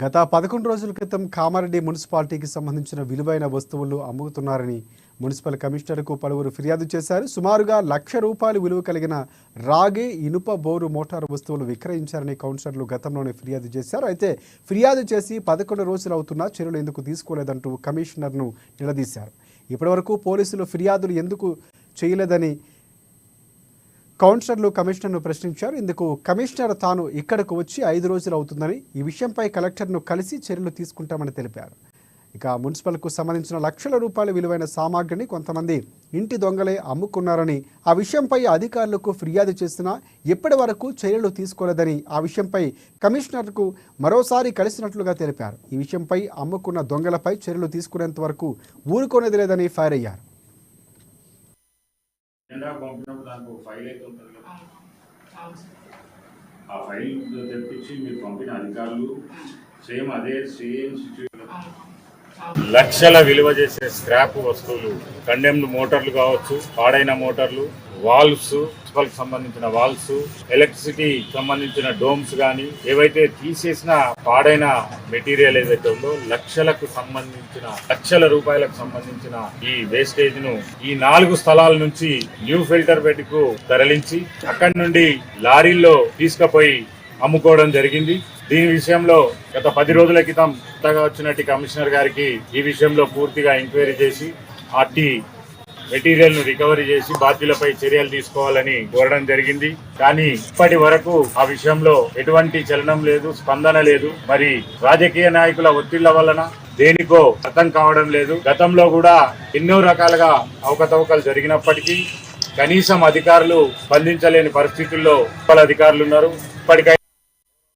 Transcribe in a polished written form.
గత 11 రోజుల క్రితం కామారెడ్డి మున్సిపాలిటీకి సంబంధించిన విలువైన వస్తువులు అమ్ముతున్నారని మున్సిపల్ కమిషనర్కు పలువురు ఫిర్యాదు చేశారు. సుమారుగా ₹1,00,000 విలువ కలిగిన రాగి, ఇనుప బోరు మోటారు వస్తువులు విక్రయించారని కౌన్సిలర్లు గతంలోనే ఫిర్యాదు చేశారు. అయితే ఫిర్యాదు చేసి 11 రోజులు అవుతున్నా చర్యలు ఎందుకు తీసుకోలేదంటూ కమిషనర్ను నిలదీశారు. ఇప్పటివరకు పోలీసులు ఫిర్యాదులు ఎందుకు చేయలేదని కౌన్సిలర్లు కమిషనర్ను ప్రశ్నించారు. ఇందుకు కమిషనర్ తాను ఇక్కడకు వచ్చి 5 రోజులు అవుతుందని, ఈ విషయంపై కలెక్టర్ను కలిసి చర్యలు తీసుకుంటామని తెలిపారు. ఇక మున్సిపల్కు సంబంధించిన ₹1,00,000 విలువైన సామాగ్రిని కొంతమంది ఇంటి దొంగలే అమ్ముకున్నారని, ఆ విషయంపై అధికారులకు ఫిర్యాదు చేసినా ఇప్పటి వరకు చర్యలు తీసుకోలేదని, ఆ విషయంపై కమిషనర్కు మరోసారి కలిసినట్లుగా తెలిపారు. ఈ విషయంపై అమ్ముకున్న దొంగలపై చర్యలు తీసుకునేంత వరకు ఊరుకోనేది లేదని ఫైర్ అయ్యారు. పంపినప్పుడు దానికి ఒక ఫైల్ అయితే ఉంటుంది కదా, ఆ ఫైల్ తెప్పించి మీరు పంపిన అధికారులు సేమ్ సిచ్యువేషన్ లక్షల విలువ చేసే స్క్రాప్ వస్తువులు, కండెమ్డ్ మోటార్లు కావచ్చు, పాడైన మోటార్లు, వాల్వ్స్, మున్సిపల్కి సంబంధించిన వాల్వ్స్, ఎలక్ట్రిసిటీ సంబంధించిన డోమ్స్ కానీ ఏవైతే తీసేసిన పాడైన మెటీరియల్ ఏదైతే ఉందో లక్షలకు సంబంధించిన ₹1,00,000 సంబంధించిన ఈ వేస్టేజ్ ను ఈ 4 స్థలాల నుంచి న్యూ ఫిల్టర్ బెడ్ కు తరలించి అక్కడి నుండి లారీల్లో తీసుకుపోయి అమ్ముకోవడం జరిగింది. దీని విషయంలో గత 10 రోజుల క్రితం కొత్తగా వచ్చినట్టు కమిషనర్ గారికి ఈ విషయంలో పూర్తిగా ఎంక్వైరీ చేసి అట్టి మెటీరియల్ ను రికవరీ చేసి బాధ్యులపై చర్యలు తీసుకోవాలని కోరడం జరిగింది. కానీ ఇప్పటి వరకు ఆ విషయంలో ఎటువంటి చలనం లేదు, స్పందన లేదు. మరి రాజకీయ నాయకుల ఒత్తిళ్ల వలన దేనికో అర్థం కావడం లేదు. గతంలో కూడా ఎన్నో రకాలుగా అవకతవకలు జరిగినప్పటికీ కనీసం అధికారులు స్పందించలేని పరిస్థితుల్లో అధికారులు ఉన్నారు. ఇప్పటికైనా